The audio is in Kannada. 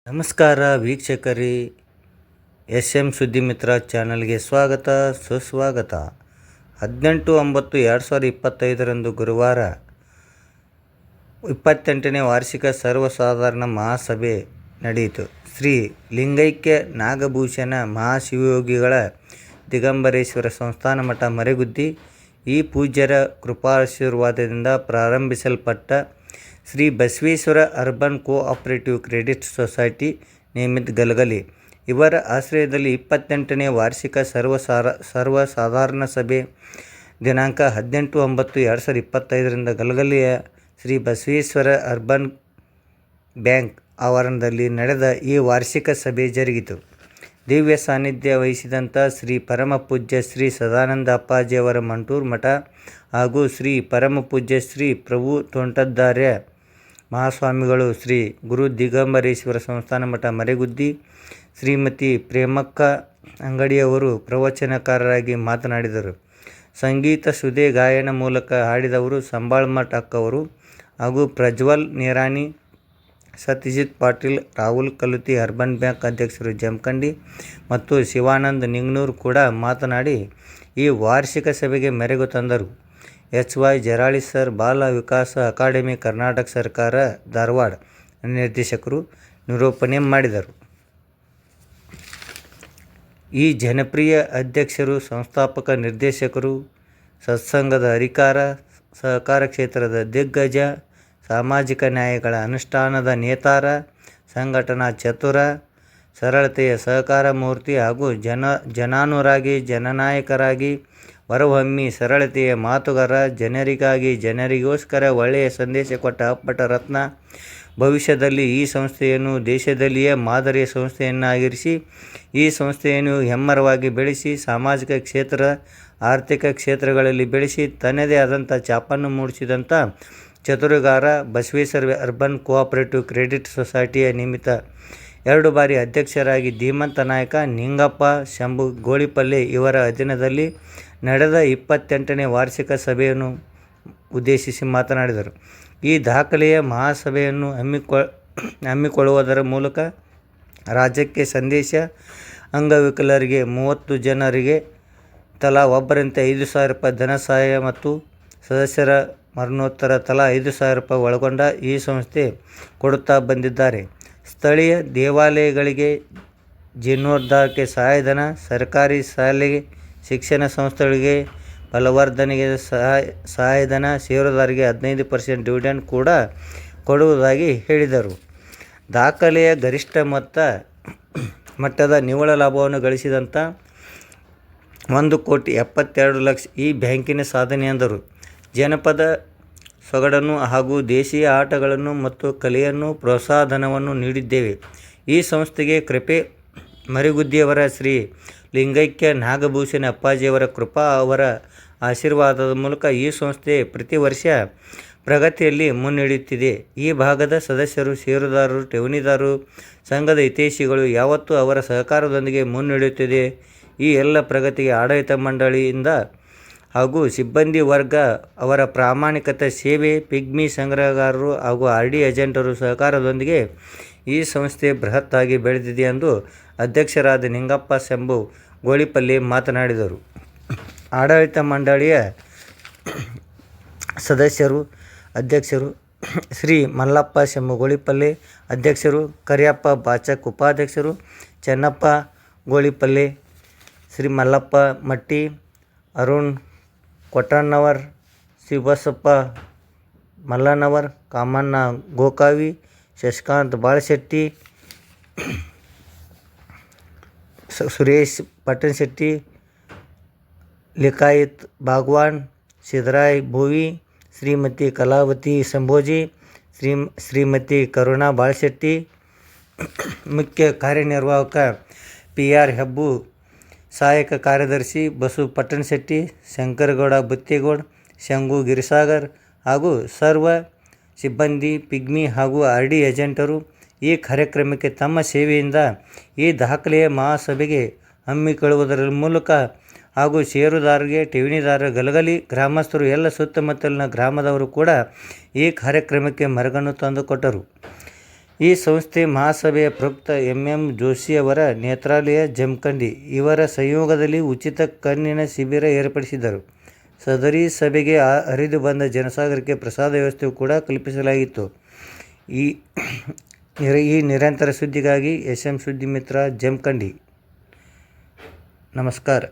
ನಮಸ್ಕಾರ ವೀಕ್ಷಕರೇ, ಎಸ್.ಎಂ. ಸುದ್ದಿಮಿತ್ರ ಚಾನಲ್ಗೆ ಸ್ವಾಗತ ಸುಸ್ವಾಗತ. 18/9/2025 ಗುರುವಾರ 28ನೇ ವಾರ್ಷಿಕ ಸರ್ವಸಾಧಾರಣ ಮಹಾಸಭೆ ನಡೆಯಿತು. ಶ್ರೀ ಲಿಂಗೈಕ್ಯ ನಾಗಭೂಷಣ ಮಹಾಶಿವಯೋಗಿಗಳ ದಿಗಂಬರೇಶ್ವರ ಸಂಸ್ಥಾನ ಮಠ ಮರೆಗುದ್ದಿ ಈ ಪೂಜ್ಯರ ಕೃಪಾಶೀರ್ವಾದದಿಂದ ಪ್ರಾರಂಭಿಸಲ್ಪಟ್ಟ Shri Basaveshwara urban cooperative credit society ನೇಮಿತ ಗಲಗಲಿ ಇವರ ಆಶ್ರಯದಲ್ಲಿ 28ನೇ ವಾರ್ಷಿಕ ಸರ್ವಸಾಧಾರಣ ಸಭೆ ದಿನಾಂಕ 18/9/2025 ಗಲಗಲಿಯ ಶ್ರೀ ಬಸವೇಶ್ವರ ಅರ್ಬನ್ ಬ್ಯಾಂಕ್ ಆವರಣದಲ್ಲಿ ನಡೆದ ಈ ವಾರ್ಷಿಕ ಸಭೆ ಜರುಗಿತು. ದಿವ್ಯ ಸಾನ್ನಿಧ್ಯ ವಹಿಸಿದಂಥ ಶ್ರೀ ಪರಮಪೂಜ್ಯ ಶ್ರೀ ಸದಾನಂದ ಅಪ್ಪಾಜಿಯವರ ಮಂಟೂರು ಮಠ ಹಾಗೂ ಶ್ರೀ ಪರಮಪೂಜ್ಯ ಶ್ರೀ ಪ್ರಭು ತೋಂಟದಾರ್ಯ ಮಹಾಸ್ವಾಮಿಗಳು, ಶ್ರೀ ಗುರು ದಿಗಂಬರೇಶ್ವರ ಸಂಸ್ಥಾನ ಮಠ ಮರೆಗುದ್ದಿ, ಶ್ರೀಮತಿ ಪ್ರೇಮಕ್ಕ ಅಂಗಡಿಯವರು ಪ್ರವಚನಕಾರರಾಗಿ ಮಾತನಾಡಿದರು. ಸಂಗೀತ ಸುಧೆ ಗಾಯನ ಮೂಲಕ ಹಾಡಿದವರು ಸಂಬಾಳ್ಮಠ ಅಕ್ಕವರು ಹಾಗೂ ಪ್ರಜ್ವಲ್ ನಿರಾಣಿ, ಸತ್ಯಜಿತ್ ಪಾಟೀಲ್, ರಾಹುಲ್ ಕಲುತಿ, ಅರ್ಬನ್ ಬ್ಯಾಂಕ್ ಅಧ್ಯಕ್ಷರು ಜಮಖಂಡಿ ಮತ್ತು ಶಿವಾನಂದ್ ನಿಂಗನೂರ್ ಕೂಡ ಮಾತನಾಡಿ ಈ ವಾರ್ಷಿಕ ಸಭೆಗೆ ಮೆರುಗು ತಂದರು. ಎಚ್.ವೈ. ಜರಾಳಿ ಸರ್, ಬಾಲ ವಿಕಾಸ ಅಕಾಡೆಮಿ, ಕರ್ನಾಟಕ ಸರ್ಕಾರ, ಧಾರವಾಡ ನಿರ್ದೇಶಕರು ನಿರೂಪಣೆ ಮಾಡಿದರು. ಈ ಜನಪ್ರಿಯ ಅಧ್ಯಕ್ಷರು, ಸಂಸ್ಥಾಪಕ ನಿರ್ದೇಶಕರು, ಸತ್ಸಂಗದ ಹರಿಕಾರ, ಸಹಕಾರ ಕ್ಷೇತ್ರದ ದಿಗ್ಗಜ, ಸಾಮಾಜಿಕ ನ್ಯಾಯಗಳ ಅನುಷ್ಠಾನದ ನೇತಾರ, ಸಂಘಟನಾ ಚತುರ, ಸರಳತೆಯ ಸಹಕಾರ ಮೂರ್ತಿ ಹಾಗೂ ಜನಾನುರಾಗಿ, ಜನನಾಯಕರಾಗಿ ಹೊರಹೊಮ್ಮಿ ಸರಳತೆಯ ಮಾತುಗಾರ, ಜನರಿಗಾಗಿ ಜನರಿಗೋಸ್ಕರ ಒಳ್ಳೆಯ ಸಂದೇಶ ಕೊಟ್ಟ ಅಪ್ಪಟ ರತ್ನ. ಭವಿಷ್ಯದಲ್ಲಿ ಈ ಸಂಸ್ಥೆಯನ್ನು ದೇಶದಲ್ಲಿಯೇ ಮಾದರಿಯ ಸಂಸ್ಥೆಯನ್ನಾಗಿರಿಸಿ ಈ ಸಂಸ್ಥೆಯನ್ನು ಹೆಮ್ಮರವಾಗಿ ಬೆಳೆಸಿ ಸಾಮಾಜಿಕ ಕ್ಷೇತ್ರ, ಆರ್ಥಿಕ ಕ್ಷೇತ್ರಗಳಲ್ಲಿ ಬೆಳೆಸಿ ತನ್ನದೇ ಆದಂಥ ಛಾಪನ್ನು ಮೂಡಿಸಿದಂಥ ಚತುರಗಾರ. ಬಸವೇಶ್ವರ ಅರ್ಬನ್ ಕೋಆಪರೇಟಿವ್ ಕ್ರೆಡಿಟ್ ಸೊಸೈಟಿಯ ನಿಮಿತ್ತ 2 ಬಾರಿ ಅಧ್ಯಕ್ಷರಾಗಿ ಧೀಮಂತ ನಾಯಕ ನಿಂಗಪ್ಪ ಶಂಭು ಗೋಳಿಪಲ್ಲೆ ಇವರ ಅಧೀನದಲ್ಲಿ ನಡೆದ 28ನೇ ವಾರ್ಷಿಕ ಸಭೆಯನ್ನು ಉದ್ದೇಶಿಸಿ ಮಾತನಾಡಿದರು. ಈ ದಾಖಲೆಯ ಮಹಾಸಭೆಯನ್ನು ಹಮ್ಮಿಕೊಳ್ಳುವುದರ ಮೂಲಕ ರಾಜ್ಯಕ್ಕೆ ಸಂದೇಶ, ಅಂಗವಿಕಲರಿಗೆ 30 ಜನರಿಗೆ ತಲಾ ಒಬ್ಬರಂತೆ 5,000 ರೂಪಾಯಿ ಧನ ಸಹಾಯ ಮತ್ತು ಸದಸ್ಯರ ಮರಣೋತ್ತರ ತಲಾ 5,000 ರೂಪಾಯಿ ಒಳಗೊಂಡ ಈ ಸಂಸ್ಥೆ ಕೊಡುತ್ತಾ ಬಂದಿದ್ದಾರೆ. ಸ್ಥಳೀಯ ದೇವಾಲಯಗಳಿಗೆ ಜೀರ್ಣೋದ್ಧಾರಕ್ಕೆ ಸಹಾಯಧನ, ಸರ್ಕಾರಿ ಶಾಲೆಗೆ, ಶಿಕ್ಷಣ ಸಂಸ್ಥೆಗಳಿಗೆ ಬಲವರ್ಧನೆಗೆ ಸಹಾಯಧನ, ಷೇರುದಾರರಿಗೆ 15% ಡಿವಿಡೆಂಡ್ ಕೂಡ ಕೊಡುವುದಾಗಿ ಹೇಳಿದರು. ದಾಖಲೆಯ ಗರಿಷ್ಠ ಮಟ್ಟದ ನಿವ್ವಳ ಲಾಭವನ್ನು ಗಳಿಸಿದಂಥ 1,72,00,000 ಈ ಬ್ಯಾಂಕಿನ ಸಾಧನೆ ಎಂದರು. ಜನಪದ ಸೊಗಡನ್ನು ಹಾಗೂ ದೇಶೀಯ ಆಟಗಳನ್ನು ಮತ್ತು ಕಲೆಯನ್ನು ಪ್ರೋತ್ಸಾಹಧನವನ್ನು ನೀಡಿದ್ದೇವೆ. ಈ ಸಂಸ್ಥೆಗೆ ಕೃಪೆ ಮರೆಗುದ್ದಿಯವರ ಶ್ರೀ ಲಿಂಗೈಕ್ಯ ನಾಗಭೂಷಣ ಅಪ್ಪಾಜಿಯವರ ಕೃಪಾ ಅವರ ಆಶೀರ್ವಾದದ ಮೂಲಕ ಈ ಸಂಸ್ಥೆ ಪ್ರತಿ ವರ್ಷ ಪ್ರಗತಿಯಲ್ಲಿ ಮುನ್ನಡೆಯುತ್ತಿದೆ. ಈ ಭಾಗದ ಸದಸ್ಯರು, ಷೇರುದಾರರು, ಠೇವಣಿದಾರರು, ಸಂಘದ ಹಿತೈಷಿಗಳು ಯಾವತ್ತೂ ಅವರ ಸಹಕಾರದೊಂದಿಗೆ ಮುನ್ನಡೆಯುತ್ತಿದೆ. ಈ ಎಲ್ಲ ಪ್ರಗತಿಗೆ ಆಡಳಿತ ಮಂಡಳಿಯಿಂದ ಹಾಗೂ ಸಿಬ್ಬಂದಿ ವರ್ಗ ಅವರ ಪ್ರಾಮಾಣಿಕತೆ, ಸೇವೆ, ಪಿಗ್ಮಿ ಸಂಗ್ರಹಗಾರರು ಹಾಗೂ ಆರ್.ಡಿ ಏಜೆಂಟರು ಸಹಕಾರದೊಂದಿಗೆ ಈ ಸಂಸ್ಥೆ ಬೃಹತ್ತಾಗಿ ಬೆಳೆದಿದೆ ಎಂದು ಅಧ್ಯಕ್ಷರಾದ ನಿಂಗಪ್ಪ ಶಂಭು ಗೋಳಿಪಲ್ಲೆ ಮಾತನಾಡಿದರು. ಆಡಳಿತ ಮಂಡಳಿಯ ಸದಸ್ಯರು, ಅಧ್ಯಕ್ಷರು ಶ್ರೀ ಮಲ್ಲಪ್ಪ ಶಂಭು ಗೋಳಿಪಲ್ಲೆ, ಅಧ್ಯಕ್ಷರು ಕರಿಯಪ್ಪ ಬಾಚಕ್, ಉಪಾಧ್ಯಕ್ಷರು ಚೆನ್ನಪ್ಪ ಗೋಳಿಪಲ್ಲೆ, ಶ್ರೀ ಮಲ್ಲಪ್ಪ ಮಟ್ಟಿ, ಅರುಣ್ ಕೊಟ್ರನ್ನವರ್, ಶಿವಬಸಪ್ಪ ಮಲ್ಲನವರ್, ಕಾಮಣ್ಣ ಗೋಕಾವಿ, ಶಶಿಕಾಂತ್ ಬಾಳಶೆಟ್ಟಿ, ಸುರೇಶ್ ಪಟ್ಟಣಶೆಟ್ಟಿ, ಲಿಕಾಯತ್ ಬಾಗ್ವಾನ್, ಸಿದ್ದರಾಯ್ ಭೋವಿ, ಶ್ರೀಮತಿ ಕಲಾವತಿ ಸಂಭೋಜಿ, ಶ್ರೀಮತಿ ಕರುಣಾ ಬಾಳಶೆಟ್ಟಿ, ಮುಖ್ಯ ಕಾರ್ಯನಿರ್ವಾಹಕ ಪಿ.ಆರ್. ಹೆಬ್ಬು, ಸಹಾಯಕ ಕಾರ್ಯದರ್ಶಿ ಬಸು ಪಟ್ಟಣಶೆಟ್ಟಿ, ಶಂಕರಗೌಡ ಬುತ್ತೇಗೌಡ, ಶಂಗು ಗಿರಿಸಾಗರ್ ಹಾಗೂ ಸರ್ವ ಸಿಬ್ಬಂದಿ, ಪಿಗ್ಮಿ ಹಾಗೂ ಆರ್.ಡಿ ಏಜೆಂಟರು ಈ ಕಾರ್ಯಕ್ರಮಕ್ಕೆ ತಮ್ಮ ಸೇವೆಯಿಂದ ಈ ದಾಖಲೆಯ ಮಹಾಸಭೆಗೆ ಹಮ್ಮಿಕೊಳ್ಳುವುದರ ಮೂಲಕ ಹಾಗೂ ಷೇರುದಾರರಿಗೆ, ಠೇವಣಿದಾರರ, ಗಲಗಲಿ ಗ್ರಾಮಸ್ಥರು, ಎಲ್ಲ ಸುತ್ತಮುತ್ತಲಿನ ಗ್ರಾಮದವರು ಕೂಡ ಈ ಕಾರ್ಯಕ್ರಮಕ್ಕೆ ಮೆರುಗನ್ನು ತಂದುಕೊಟ್ಟರು. ಈ ಸಂಸ್ಥೆ ಮಹಾಸಭೆಯ ಪ್ರಯುಕ್ತ ಎಂ ಜೋಶಿ ಅವರ ನೇತ್ರಾಲಯ ಜಮಖಂಡಿ ಇವರ ಸಂಯೋಗದಲ್ಲಿ ಉಚಿತ ಕಣ್ಣಿನ ಶಿಬಿರ ಏರ್ಪಡಿಸಿದ್ದರು. ಸದರಿ ಸಭೆಗೆ ಹರಿದು ಬಂದ ಜನಸಾಗರಕ್ಕೆ ಪ್ರಸಾದ ವ್ಯವಸ್ಥೆಯೂ ಕೂಡ ಕಲ್ಪಿಸಲಾಗಿತ್ತು. ಈ ನಿರಂತರ ಸುದ್ದಿಗಾಗಿ SM ಸುದ್ದಿ ಮಿತ್ರ ಜಮಖಂಡಿ. ನಮಸ್ಕಾರ.